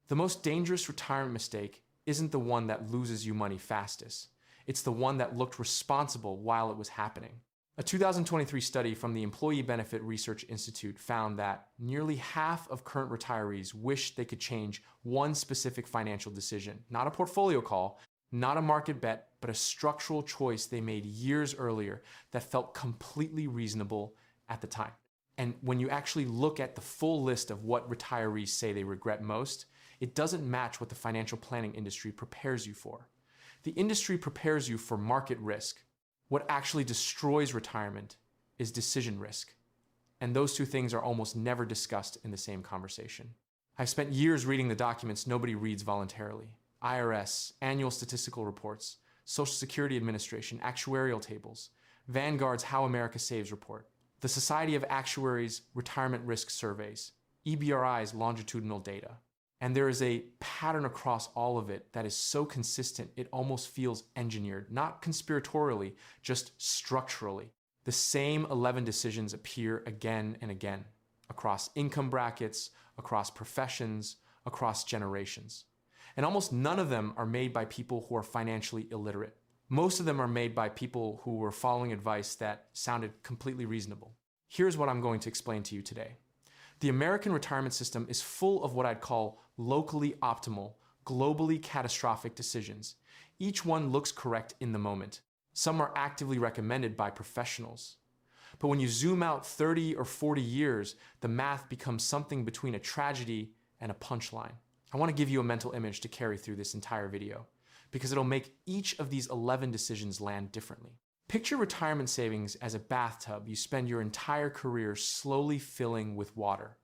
The most dangerous retirement mistake isn't the one that loses you money fastest. It's the one that looked responsible while it was happening. A 2023 study from the Employee Benefit Research Institute found that nearly half of current retirees wish they could change one specific financial decision, not a portfolio call, not a market bet, but a structural choice they made years earlier that felt completely reasonable at the time. And when you actually look at the full list of what retirees say they regret most, it doesn't match what the financial planning industry prepares you for. The industry prepares you for market risk. What actually destroys retirement is decision risk. And those two things are almost never discussed in the same conversation. I've spent years reading the documents nobody reads voluntarily. IRS, annual statistical reports, Social Security Administration, actuarial tables, Vanguard's How America Saves report, the Society of Actuaries retirement risk surveys, EBRI's longitudinal data. And there is a pattern across all of it that is so consistent it almost feels engineered, not conspiratorially, just structurally. The same 11 decisions appear again and again, across income brackets, across professions, across generations. And almost none of them are made by people who are financially illiterate. Most of them are made by people who were following advice that sounded completely reasonable. Here's what I'm going to explain to you today. The American retirement system is full of what I'd call locally optimal, globally catastrophic decisions. Each one looks correct in the moment. Some are actively recommended by professionals. But when you zoom out 30 or 40 years, the math becomes something between a tragedy and a punchline. I want to give you a mental image to carry through this entire video, because it'll make each of these 11 decisions land differently. Picture retirement savings as a bathtub you spend your entire career slowly filling with water.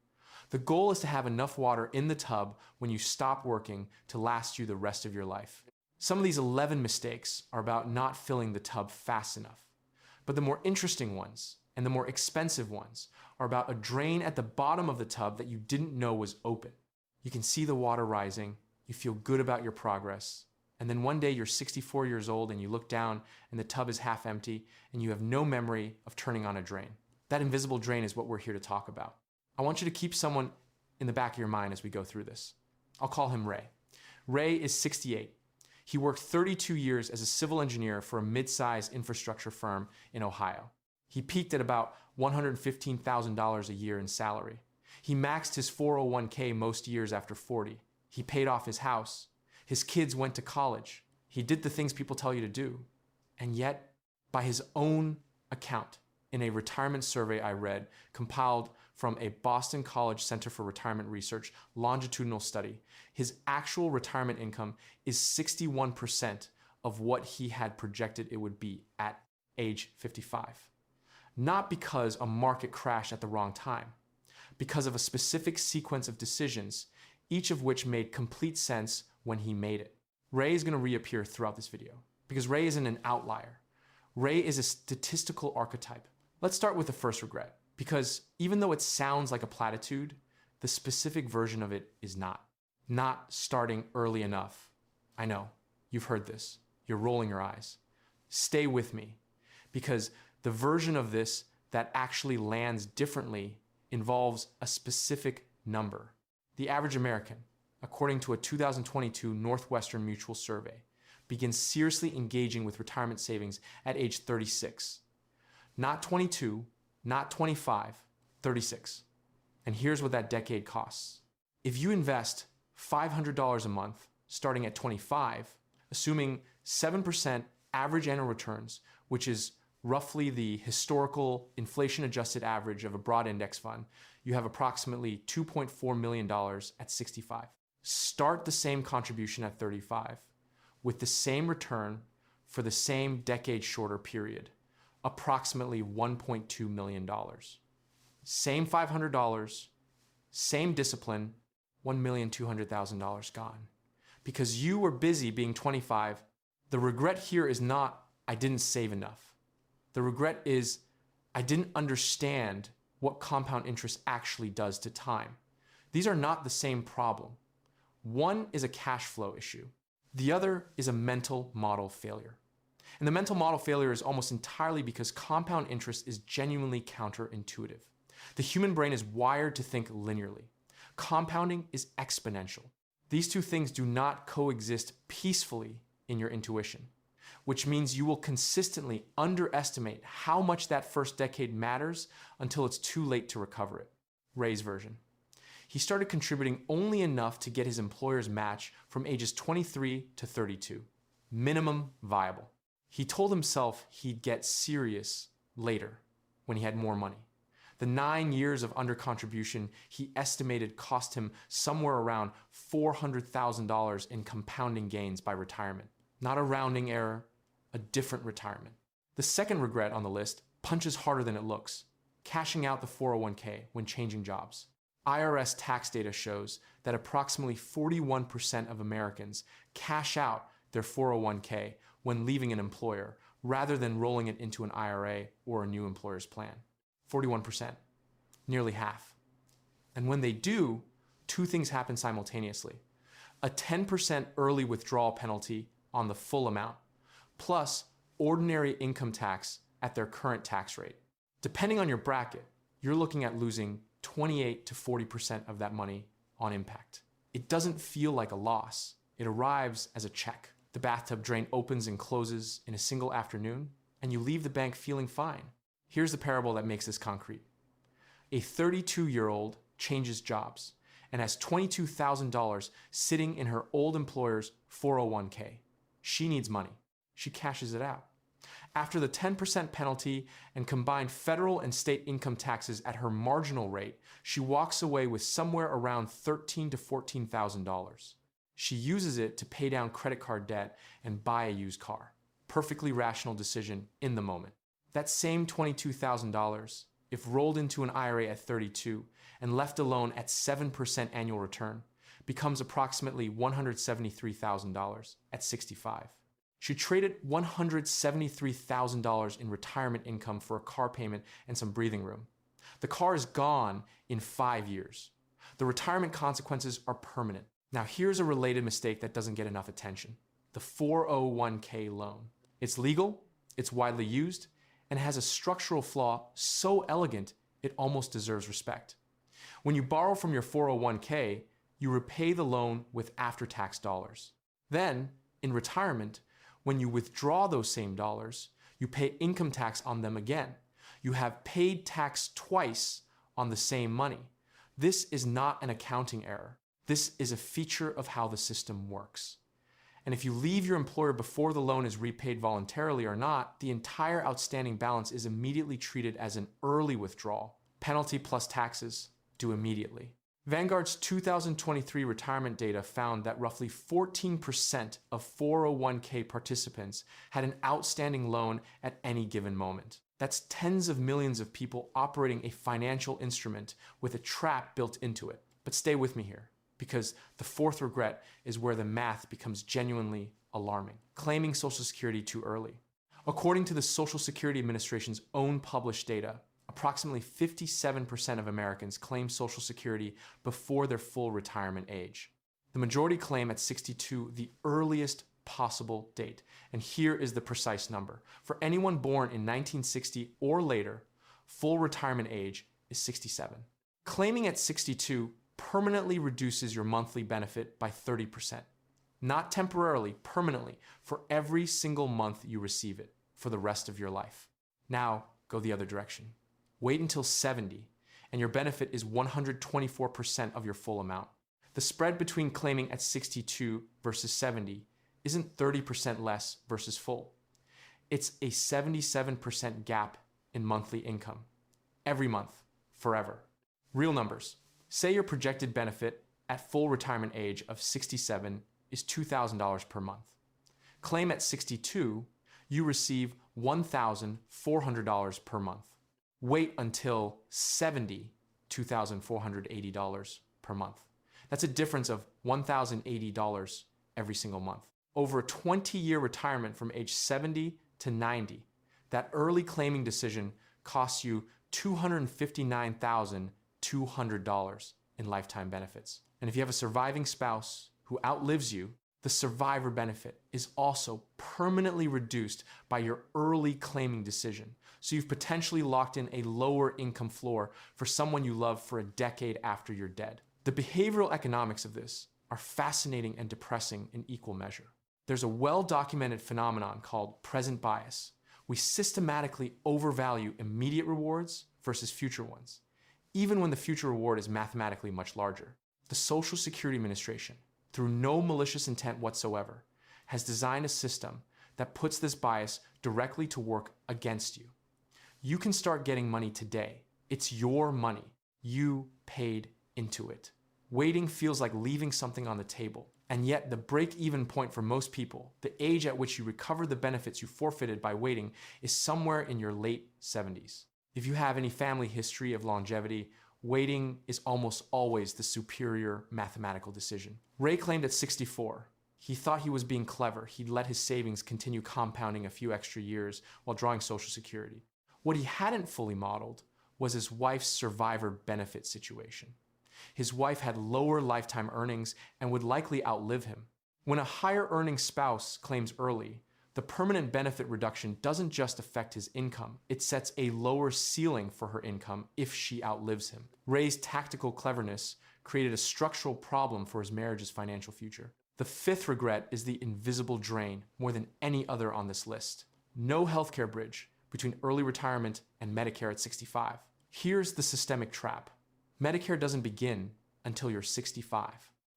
The goal is to have enough water in the tub when you stop working to last you the rest of your life. Some of these 11 mistakes are about not filling the tub fast enough. But the more interesting ones and the more expensive ones are about a drain at the bottom of the tub that you didn't know was open. You can see the water rising, you feel good about your progress, and then one day you're 64 years old and you look down and the tub is half empty and you have no memory of turning on a drain. That invisible drain is what we're here to talk about. I want you to keep someone in the back of your mind as we go through this. I'll call him Ray. Ray is 68. He worked 32 years as a civil engineer for a mid-sized infrastructure firm in Ohio. He peaked at about $115,000 a year in salary. He maxed his 401k most years after 40. He paid off his house. His kids went to college. He did the things people tell you to do. And yet, by his own account, in a retirement survey I read, compiled from a Boston College Center for Retirement Research longitudinal study, his actual retirement income is 61% of what he had projected it would be at age 55. Not because a market crashed at the wrong time, because of a specific sequence of decisions, each of which made complete sense when he made it. Ray is going to reappear throughout this video because Ray isn't an outlier. Ray is a statistical archetype. Let's start with the first regret, because even though it sounds like a platitude, the specific version of it is not. Not starting early enough. I know, you've heard this. You're rolling your eyes. Stay with me, because the version of this that actually lands differently involves a specific number. The average American, according to a 2022 Northwestern Mutual survey, begins seriously engaging with retirement savings at age 36. Not 22, not 25, 36. And here's what that decade costs. If you invest $500 a month starting at 25, assuming 7% average annual returns, which is roughly the historical inflation-adjusted average of a broad index fund, you have approximately $2.4 million at 65. Start the same contribution at 35 with the same return for the same decade shorter period, approximately $1.2 million. Same $500, same discipline, $1,200,000 gone. Because you were busy being 25, the regret here is not, I didn't save enough. The regret is, I didn't understand what compound interest actually does to time. These are not the same problem. One is a cash flow issue. The other is a mental model failure. And the mental model failure is almost entirely because compound interest is genuinely counterintuitive. The human brain is wired to think linearly. Compounding is exponential. These two things do not coexist peacefully in your intuition, which means you will consistently underestimate how much that first decade matters until it's too late to recover it. Ray's version. He started contributing only enough to get his employer's match from ages 23 to 32. Minimum viable. He told himself he'd get serious later when he had more money. The 9 years of undercontribution he estimated cost him somewhere around $400,000 in compounding gains by retirement. Not a rounding error, a different retirement. The second regret on the list punches harder than it looks: cashing out the 401k when changing jobs. IRS tax data shows that approximately 41% of Americans cash out their 401k when leaving an employer rather than rolling it into an IRA or a new employer's plan. 41%, nearly half. And when they do, two things happen simultaneously: a 10% early withdrawal penalty on the full amount, plus ordinary income tax at their current tax rate. Depending on your bracket, you're looking at losing 28 to 40% of that money on impact. It doesn't feel like a loss. It arrives as a check. The bathtub drain opens and closes in a single afternoon, and you leave the bank feeling fine. Here's the parable that makes this concrete. A 32-year-old changes jobs and has $22,000 sitting in her old employer's 401k. She needs money. She cashes it out. After the 10% penalty and combined federal and state income taxes at her marginal rate, she walks away with somewhere around $13,000 to $14,000. She uses it to pay down credit card debt and buy a used car. Perfectly rational decision in the moment. That same $22,000, if rolled into an IRA at 32 and left alone at 7% annual return, becomes approximately $173,000 at 65. She traded $173,000 in retirement income for a car payment and some breathing room. The car is gone in 5 years. The retirement consequences are permanent. Now here's a related mistake that doesn't get enough attention: the 401k loan. It's legal, it's widely used, and has a structural flaw so elegant it almost deserves respect. When you borrow from your 401k, you repay the loan with after-tax dollars. Then, in retirement, when you withdraw those same dollars, you pay income tax on them again. You have paid tax twice on the same money. This is not an accounting error. This is a feature of how the system works. And if you leave your employer before the loan is repaid voluntarily or not, the entire outstanding balance is immediately treated as an early withdrawal. Penalty plus taxes due immediately. Vanguard's 2023 retirement data found that roughly 14% of 401k participants had an outstanding loan at any given moment. That's tens of millions of people operating a financial instrument with a trap built into it. But stay with me here, because the fourth regret is where the math becomes genuinely alarming: claiming Social Security too early. According to the Social Security Administration's own published data, approximately 57% of Americans claim Social Security before their full retirement age. The majority claim at 62, the earliest possible date. And here is the precise number. For anyone born in 1960 or later, full retirement age is 67. Claiming at 62 permanently reduces your monthly benefit by 30%. Not temporarily, permanently, for every single month you receive it for the rest of your life. Now, go the other direction. Wait until 70, and your benefit is 124% of your full amount. The spread between claiming at 62 versus 70 isn't 30% less versus full. It's a 77% gap in monthly income. Every month, forever. Real numbers. Say your projected benefit at full retirement age of 67 is $2,000 per month. Claim at 62, you receive $1,400 per month. Wait until 70, $2,480 per month. That's a difference of $1,080 every single month. Over a 20-year retirement from age 70 to 90, that early claiming decision costs you $259,200 in lifetime benefits. And if you have a surviving spouse who outlives you, the survivor benefit is also permanently reduced by your early claiming decision. So you've potentially locked in a lower income floor for someone you love for a decade after you're dead. The behavioral economics of this are fascinating and depressing in equal measure. There's a well-documented phenomenon called present bias. We systematically overvalue immediate rewards versus future ones, even when the future reward is mathematically much larger. The Social Security Administration, through no malicious intent whatsoever, has designed a system that puts this bias directly to work against you. You can start getting money today. It's your money. You paid into it. Waiting feels like leaving something on the table. And yet the break-even point for most people, the age at which you recover the benefits you forfeited by waiting, is somewhere in your late 70s. If you have any family history of longevity, waiting is almost always the superior mathematical decision. Ray claimed at 64, he thought he was being clever. He'd let his savings continue compounding a few extra years while drawing Social Security. What he hadn't fully modeled was his wife's survivor benefit situation. His wife had lower lifetime earnings and would likely outlive him. When a higher earning spouse claims early, the permanent benefit reduction doesn't just affect his income, it sets a lower ceiling for her income if she outlives him. Ray's tactical cleverness created a structural problem for his marriage's financial future. The fifth regret is the invisible drain more than any other on this list. No healthcare bridge between early retirement and Medicare at 65. Here's the systemic trap. Medicare doesn't begin until you're 65.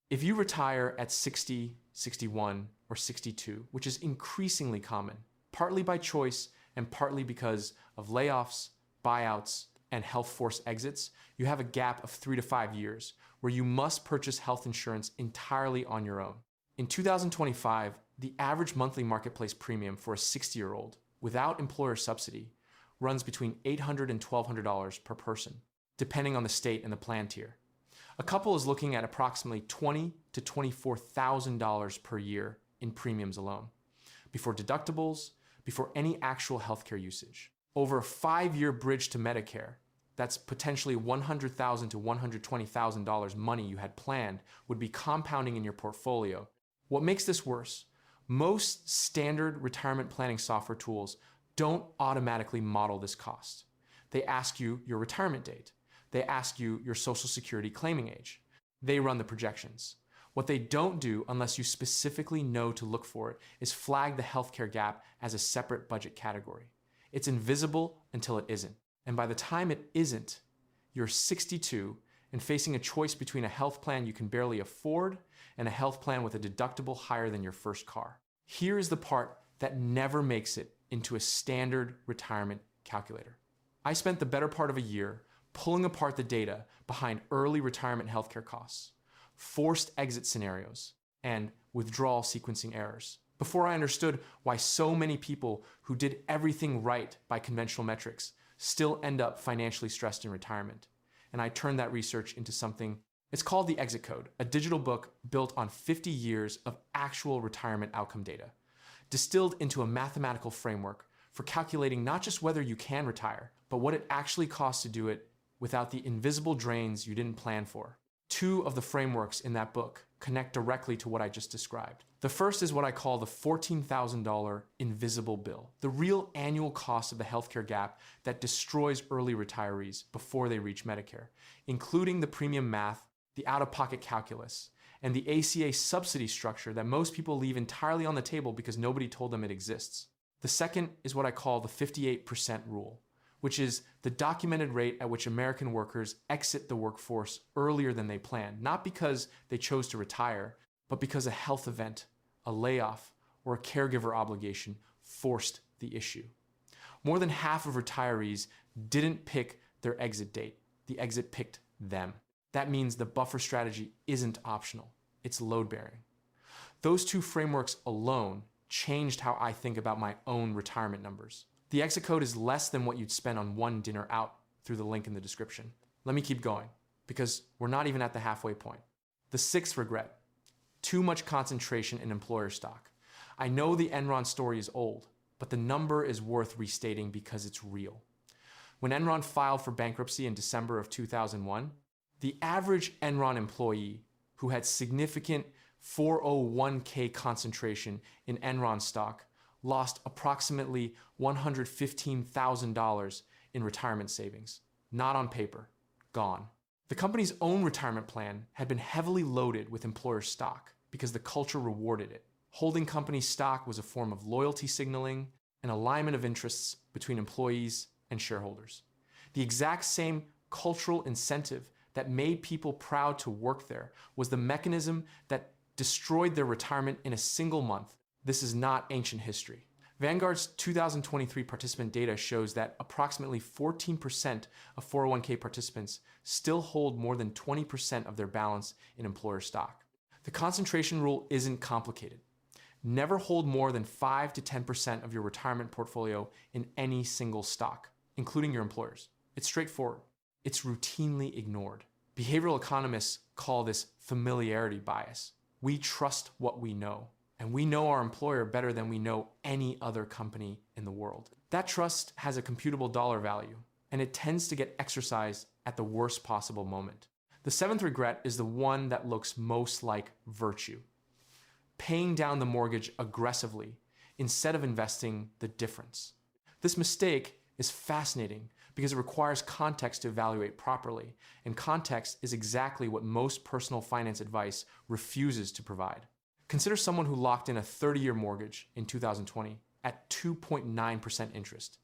If you retire at 60, 61, or 62, which is increasingly common, partly by choice and partly because of layoffs, buyouts, and health force exits, you have a gap of 3 to 5 years where you must purchase health insurance entirely on your own. In 2025, the average monthly marketplace premium for a 60-year-old without employer subsidy runs between $800 and $1,200 per person, depending on the state and the plan tier. A couple is looking at approximately $20,000 to $24,000 per year in premiums alone, before deductibles, before any actual healthcare usage. Over a 5-year bridge to Medicare, that's potentially $100,000 to $120,000 money you had planned would be compounding in your portfolio. What makes this worse? Most standard retirement planning software tools don't automatically model this cost. They ask you your retirement date. They ask you your Social Security claiming age. They run the projections. What they don't do, unless you specifically know to look for it, is flag the healthcare gap as a separate budget category. It's invisible until it isn't. And by the time it isn't, you're 62 and facing a choice between a health plan you can barely afford and a health plan with a deductible higher than your first car. Here is the part that never makes it into a standard retirement calculator. I spent the better part of a year pulling apart the data behind early retirement healthcare costs, forced exit scenarios, and withdrawal sequencing errors, before I understood why so many people who did everything right by conventional metrics still end up financially stressed in retirement. And I turned that research into something, it's called the Exit Code, a digital book built on 50 years of actual retirement outcome data, distilled into a mathematical framework for calculating not just whether you can retire, but what it actually costs to do it without the invisible drains you didn't plan for. 2 of the frameworks in that book connect directly to what I just described. The first is what I call the $14,000 invisible bill, the real annual cost of the healthcare gap that destroys early retirees before they reach Medicare, including the premium math, the out-of-pocket calculus, and the ACA subsidy structure that most people leave entirely on the table because nobody told them it exists. The second is what I call the 58% rule, which is the documented rate at which American workers exit the workforce earlier than they planned, not because they chose to retire, but because a health event, a layoff, or a caregiver obligation forced the issue. More than half of retirees didn't pick their exit date. The exit picked them. That means the buffer strategy isn't optional. It's load-bearing. Those 2 frameworks alone changed how I think about my own retirement numbers. The exit code is less than what you'd spend on one dinner out through the link in the description. Let me keep going, because we're not even at the halfway point. The 6th regret, too much concentration in employer stock. I know the Enron story is old, but the number is worth restating because it's real. When Enron filed for bankruptcy in December of 2001, the average Enron employee who had significant 401k concentration in Enron stock lost approximately $115,000 in retirement savings. Not on paper, gone. The company's own retirement plan had been heavily loaded with employer stock because the culture rewarded it. Holding company stock was a form of loyalty signaling and alignment of interests between employees and shareholders. The exact same cultural incentive that made people proud to work there was the mechanism that destroyed their retirement in a single month. This is not ancient history. Vanguard's 2023 participant data shows that approximately 14% of 401k participants still hold more than 20% of their balance in employer stock. The concentration rule isn't complicated. Never hold more than 5 to 10% of your retirement portfolio in any single stock, including your employer's. It's straightforward. It's routinely ignored. Behavioral economists call this familiarity bias. We trust what we know, and we know our employer better than we know any other company in the world. That trust has a computable dollar value, and it tends to get exercised at the worst possible moment. The seventh regret is the one that looks most like virtue. Paying down the mortgage aggressively instead of investing the difference. This mistake is fascinating because it requires context to evaluate properly, and context is exactly what most personal finance advice refuses to provide. Consider someone who locked in a 30-year mortgage in 2020 at 2.9% interest.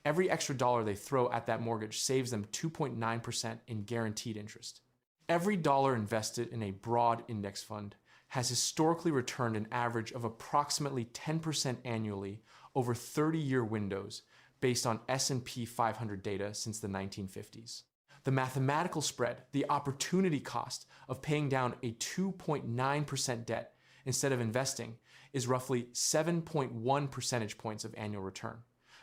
Every extra dollar they throw at that mortgage saves them 2.9% in guaranteed interest. Every dollar invested in a broad index fund has historically returned an average of approximately 10% annually over 30-year windows based on S&P 500 data since the 1950s. The mathematical spread, the opportunity cost of paying down a 2.9% debt instead of investing, is roughly 7.1 percentage points of annual return,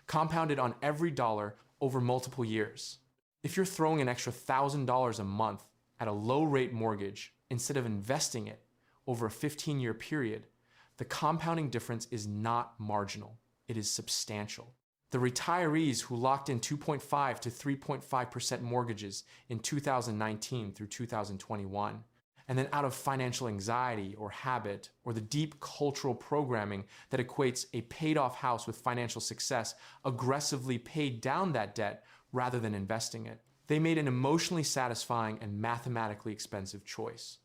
compounded on every dollar over multiple years. If you're throwing an extra $1,000 a month at a low-rate mortgage instead of investing it over a 15-year period, the compounding difference is not marginal. It is substantial. The retirees who locked in 2.5 to 3.5% mortgages in 2019 through 2021, and then out of financial anxiety or habit or the deep cultural programming that equates a paid-off house with financial success, aggressively paid down that debt rather than investing it. They made an emotionally satisfying and mathematically expensive choice.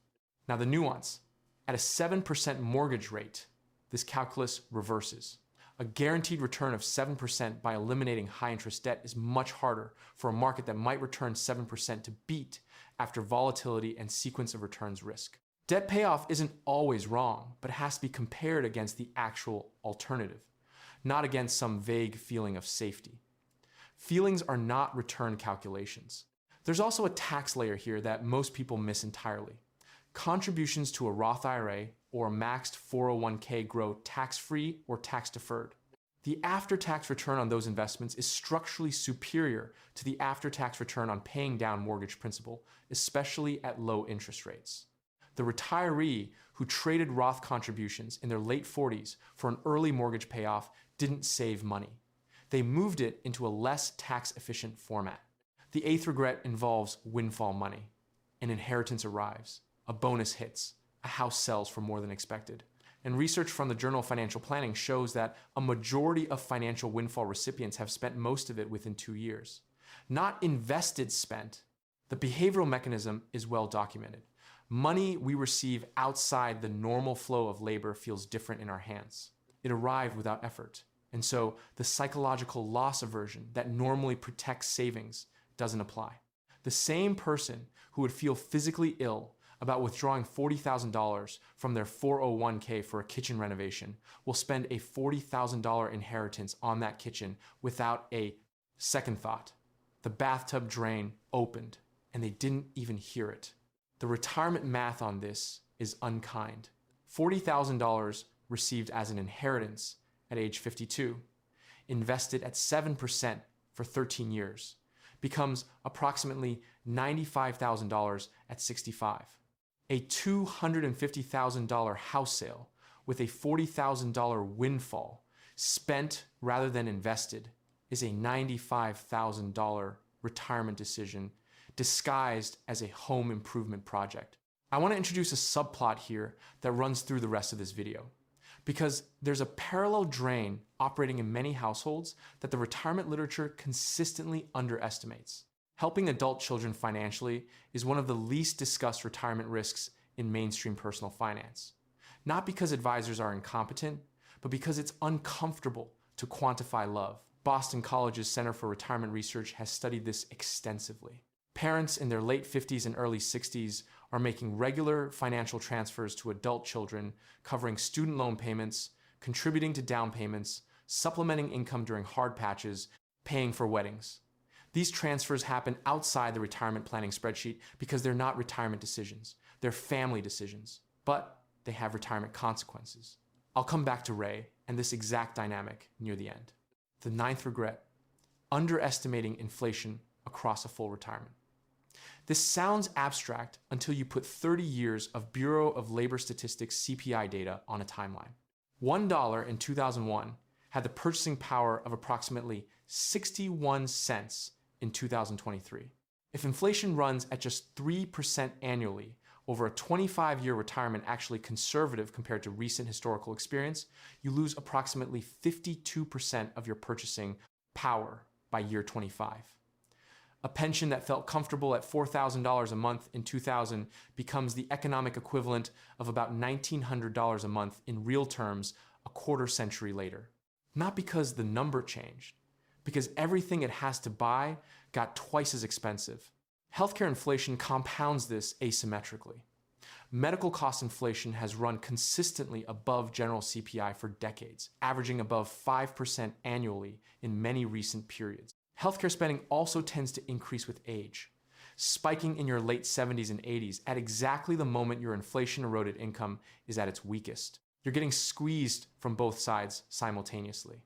Now the nuance. At a 7% mortgage rate, this calculus reverses. A guaranteed return of 7% by eliminating high-interest debt is much harder for a market that might return 7% to beat after volatility and sequence of returns risk. Debt payoff isn't always wrong, but has to be compared against the actual alternative, not against some vague feeling of safety. Feelings are not return calculations. There's also a tax layer here that most people miss entirely. Contributions to a Roth IRA or a maxed 401k grow tax-free or tax-deferred. The after-tax return on those investments is structurally superior to the after-tax return on paying down mortgage principal, especially at low interest rates. The retiree who traded Roth contributions in their late 40s for an early mortgage payoff didn't save money. They moved it into a less tax-efficient format. The eighth regret involves windfall money. An inheritance arrives. A bonus hits, a house sells for more than expected. And research from the Journal of Financial Planning shows that a majority of financial windfall recipients have spent most of it within 2 years. Not invested spent. The behavioral mechanism is well documented. Money we receive outside the normal flow of labor feels different in our hands. It arrived without effort. And so the psychological loss aversion that normally protects savings doesn't apply. The same person who would feel physically ill about withdrawing $40,000 from their 401k for a kitchen renovation will spend a $40,000 inheritance on that kitchen without a second thought. The bathtub drain opened and they didn't even hear it. The retirement math on this is unkind. $40,000 received as an inheritance at age 52, invested at 7% for 13 years, becomes approximately $95,000 at 65. A $250,000 house sale with a $40,000 windfall spent rather than invested is a $95,000 retirement decision disguised as a home improvement project. I want to introduce a subplot here that runs through the rest of this video, because there's a parallel drain operating in many households that the retirement literature consistently underestimates. Helping adult children financially is one of the least discussed retirement risks in mainstream personal finance. Not because advisors are incompetent, but because it's uncomfortable to quantify love. Boston College's Center for Retirement Research has studied this extensively. Parents in their late 50s and early 60s are making regular financial transfers to adult children, covering student loan payments, contributing to down payments, supplementing income during hard patches, paying for weddings. These transfers happen outside the retirement planning spreadsheet because they're not retirement decisions. They're family decisions, but they have retirement consequences. I'll come back to Ray and this exact dynamic near the end. The ninth regret: underestimating inflation across a full retirement. This sounds abstract until you put 30 years of Bureau of Labor Statistics CPI data on a timeline. $1 in 2001 had the purchasing power of approximately 61 cents in 2023. If inflation runs at just 3% annually over a 25-year retirement, actually conservative compared to recent historical experience, you lose approximately 52% of your purchasing power by year 25. A pension that felt comfortable at $4,000 a month in 2000 becomes the economic equivalent of about $1,900 a month in real terms a quarter century later. Not because the number changed, because everything it has to buy got twice as expensive. Healthcare inflation compounds this asymmetrically. Medical cost inflation has run consistently above general CPI for decades, averaging above 5% annually in many recent periods. Healthcare spending also tends to increase with age, spiking in your late 70s and 80s at exactly the moment your inflation-eroded income is at its weakest. You're getting squeezed from both sides simultaneously.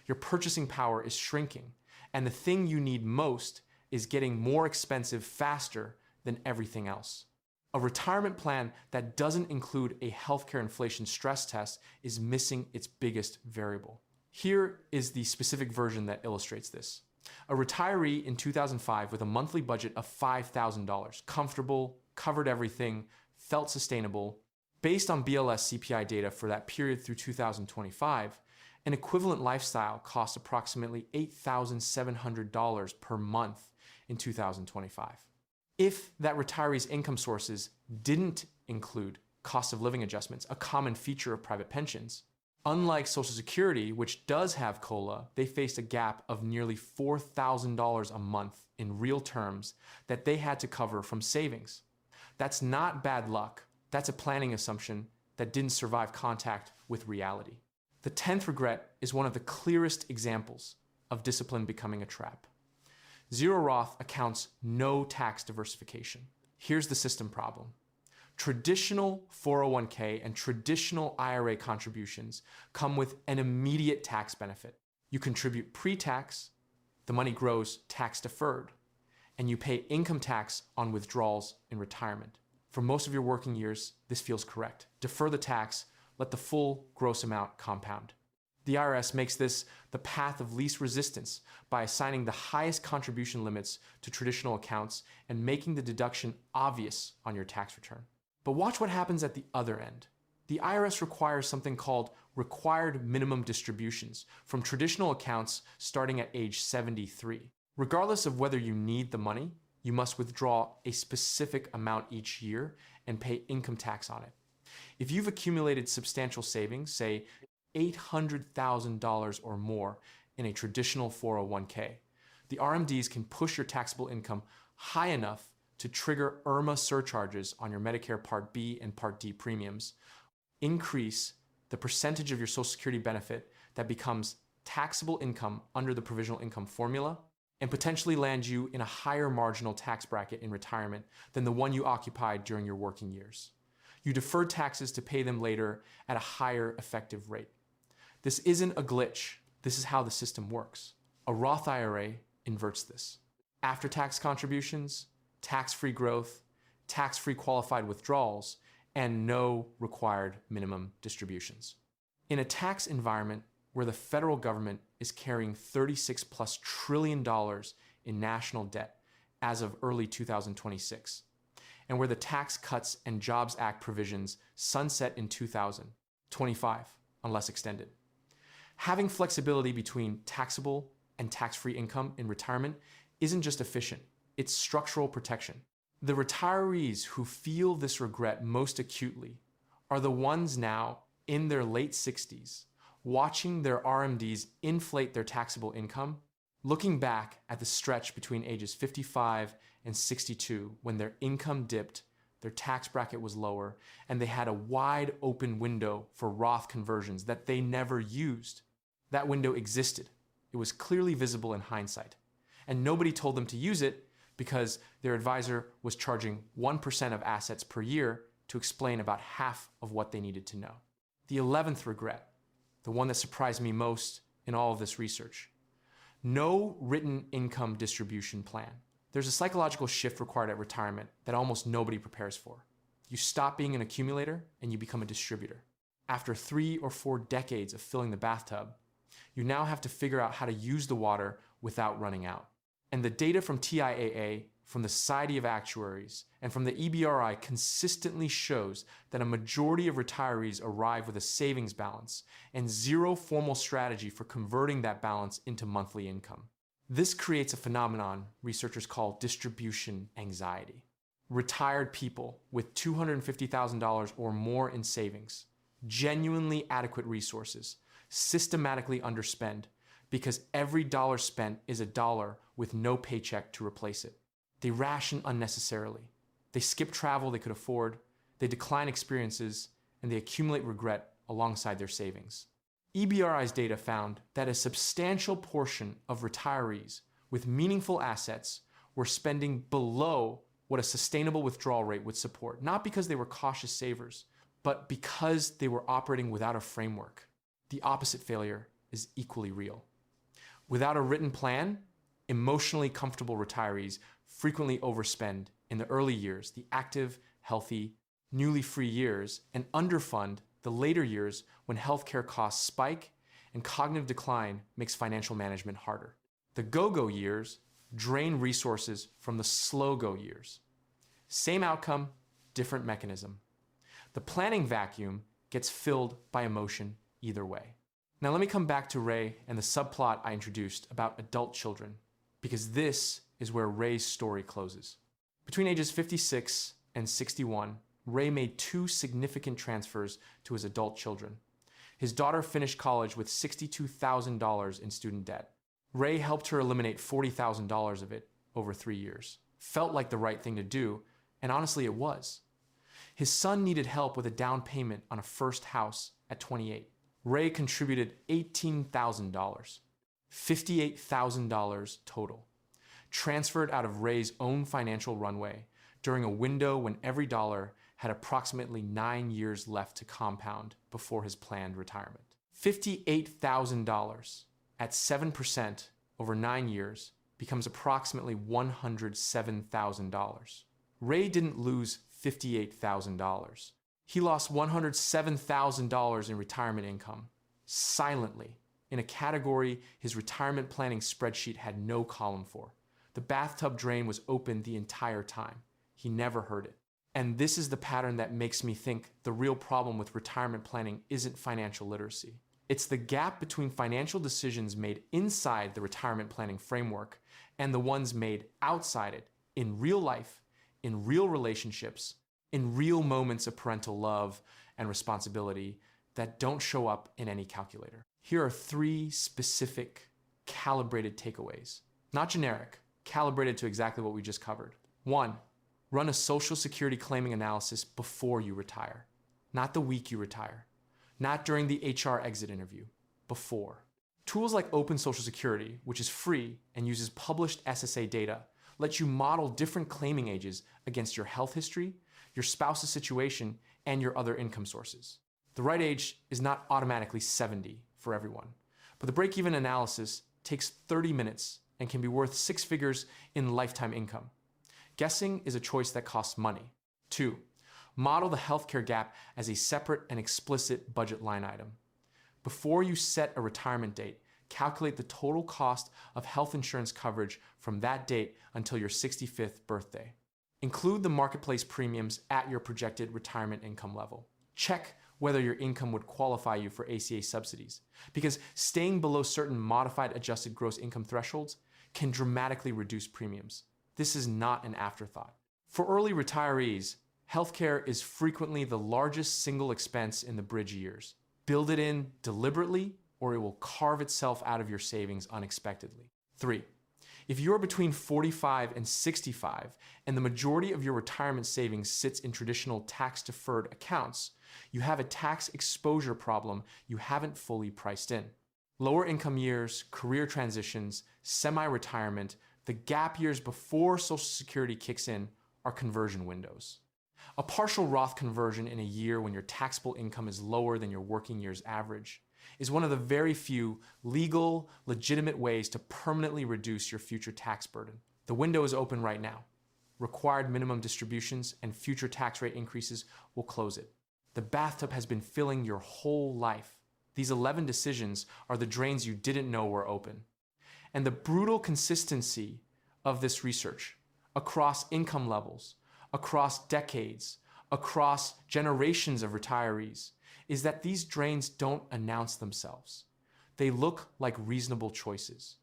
Your purchasing power is shrinking, and the thing you need most is getting more expensive faster than everything else. A retirement plan that doesn't include a healthcare inflation stress test is missing its biggest variable. Here is the specific version that illustrates this. A retiree in 2005 with a monthly budget of $5,000, comfortable, covered everything, felt sustainable. Based on BLS CPI data for that period through 2025, an equivalent lifestyle costs approximately $8,700 per month in 2025. If that retiree's income sources didn't include cost of living adjustments, a common feature of private pensions, unlike Social Security, which does have COLA, they faced a gap of nearly $4,000 a month in real terms that they had to cover from savings. That's not bad luck. That's a planning assumption that didn't survive contact with reality. The 10th regret is one of the clearest examples of discipline becoming a trap. Zero Roth accounts no tax diversification. Here's the system problem. Traditional 401k and traditional IRA contributions come with an immediate tax benefit. You contribute pre-tax, the money grows tax deferred, and you pay income tax on withdrawals in retirement. For most of your working years, this feels correct. Defer the tax, let the full gross amount compound. The IRS makes this the path of least resistance by assigning the highest contribution limits to traditional accounts and making the deduction obvious on your tax return. But watch what happens at the other end. The IRS requires something called required minimum distributions from traditional accounts starting at age 73. Regardless of whether you need the money, you must withdraw a specific amount each year and pay income tax on it. If you've accumulated substantial savings, say $800,000 or more in a traditional 401k, the RMDs can push your taxable income high enough to trigger IRMA surcharges on your Medicare Part B and Part D premiums, increase the percentage of your Social Security benefit that becomes taxable income under the provisional income formula, and potentially land you in a higher marginal tax bracket in retirement than the one you occupied during your working years. You defer taxes to pay them later at a higher effective rate. This isn't a glitch. This is how the system works. A Roth IRA inverts this. After-tax contributions, tax-free growth, tax-free qualified withdrawals, and no required minimum distributions. In a tax environment where the federal government is carrying $36+ trillion in national debt as of early 2026, and where the Tax Cuts and Jobs Act provisions sunset in 2025, unless extended. Having flexibility between taxable and tax-free income in retirement isn't just efficient, it's structural protection. The retirees who feel this regret most acutely are the ones now in their late 60s, watching their RMDs inflate their taxable income, looking back at the stretch between ages 55 and 62 when their income dipped, their tax bracket was lower, and they had a wide open window for Roth conversions that they never used. That window existed. It was clearly visible in hindsight. And nobody told them to use it because their advisor was charging 1% of assets per year to explain about half of what they needed to know. The 11th regret, the one that surprised me most in all of this research: no written income distribution plan. There's a psychological shift required at retirement that almost nobody prepares for. You stop being an accumulator and you become a distributor. After 3 or 4 decades of filling the bathtub, you now have to figure out how to use the water without running out. And the data from TIAA, from the Society of Actuaries, and from the EBRI consistently shows that a majority of retirees arrive with a savings balance and zero formal strategy for converting that balance into monthly income. This creates a phenomenon researchers call distribution anxiety. Retired people with $250,000 or more in savings, genuinely adequate resources, systematically underspend because every dollar spent is a dollar with no paycheck to replace it. They ration unnecessarily. They skip travel they could afford, they decline experiences, and they accumulate regret alongside their savings. EBRI's data found that a substantial portion of retirees with meaningful assets were spending below what a sustainable withdrawal rate would support, not because they were cautious savers, but because they were operating without a framework. The opposite failure is equally real. Without a written plan, emotionally comfortable retirees frequently overspend in the early years, the active, healthy, newly free years, and underfund the later years when healthcare costs spike and cognitive decline makes financial management harder. The go-go years drain resources from the slow-go years. Same outcome, different mechanism. The planning vacuum gets filled by emotion either way. Now let me come back to Ray and the subplot I introduced about adult children, because this is where Ray's story closes. Between ages 56 and 61, Ray made 2 significant transfers to his adult children. His daughter finished college with $62,000 in student debt. Ray helped her eliminate $40,000 of it over 3 years. Felt like the right thing to do, and honestly it was. His son needed help with a down payment on a first house at 28. Ray contributed $18,000, $58,000 total, transferred out of Ray's own financial runway during a window when every dollar had approximately 9 years left to compound before his planned retirement. $58,000 at 7% over 9 years becomes approximately $107,000. Ray didn't lose $58,000. He lost $107,000 in retirement income, silently, in a category his retirement planning spreadsheet had no column for. The bathtub drain was open the entire time. He never heard it. And this is the pattern that makes me think the real problem with retirement planning isn't financial literacy. It's the gap between financial decisions made inside the retirement planning framework and the ones made outside it, in real life, in real relationships, in real moments of parental love and responsibility that don't show up in any calculator. Here are 3 specific calibrated takeaways. Not generic, calibrated to exactly what we just covered. 1, run a Social Security claiming analysis before you retire. Not the week you retire. Not during the HR exit interview. Before. Tools like Open Social Security, which is free and uses published SSA data, let you model different claiming ages against your health history, your spouse's situation, and your other income sources. The right age is not automatically 70 for everyone, but the break-even analysis takes 30 minutes and can be worth 6 figures in lifetime income. Guessing is a choice that costs money. 2, model the healthcare gap as a separate and explicit budget line item. Before you set a retirement date, calculate the total cost of health insurance coverage from that date until your 65th birthday. Include the marketplace premiums at your projected retirement income level. Check whether your income would qualify you for ACA subsidies, because staying below certain modified adjusted gross income thresholds can dramatically reduce premiums. This is not an afterthought. For early retirees, healthcare is frequently the largest single expense in the bridge years. Build it in deliberately, or it will carve itself out of your savings unexpectedly. 3. If you're between 45 and 65, and the majority of your retirement savings sits in traditional tax-deferred accounts, you have a tax exposure problem you haven't fully priced in. Lower income years, career transitions, semi-retirement, the gap years before Social Security kicks in are conversion windows. A partial Roth conversion in a year when your taxable income is lower than your working year's average is one of the very few legal, legitimate ways to permanently reduce your future tax burden. The window is open right now. Required minimum distributions and future tax rate increases will close it. The bathtub has been filling your whole life. These 11 decisions are the drains you didn't know were open. And the brutal consistency of this research across income levels, across decades, across generations of retirees, is that these drains don't announce themselves. They look like reasonable choices.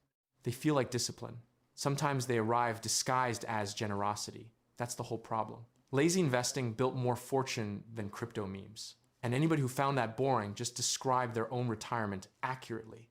They feel like discipline. Sometimes they arrive disguised as generosity. That's the whole problem. Lazy investing built more fortune than crypto memes. And anybody who found that boring just described their own retirement accurately.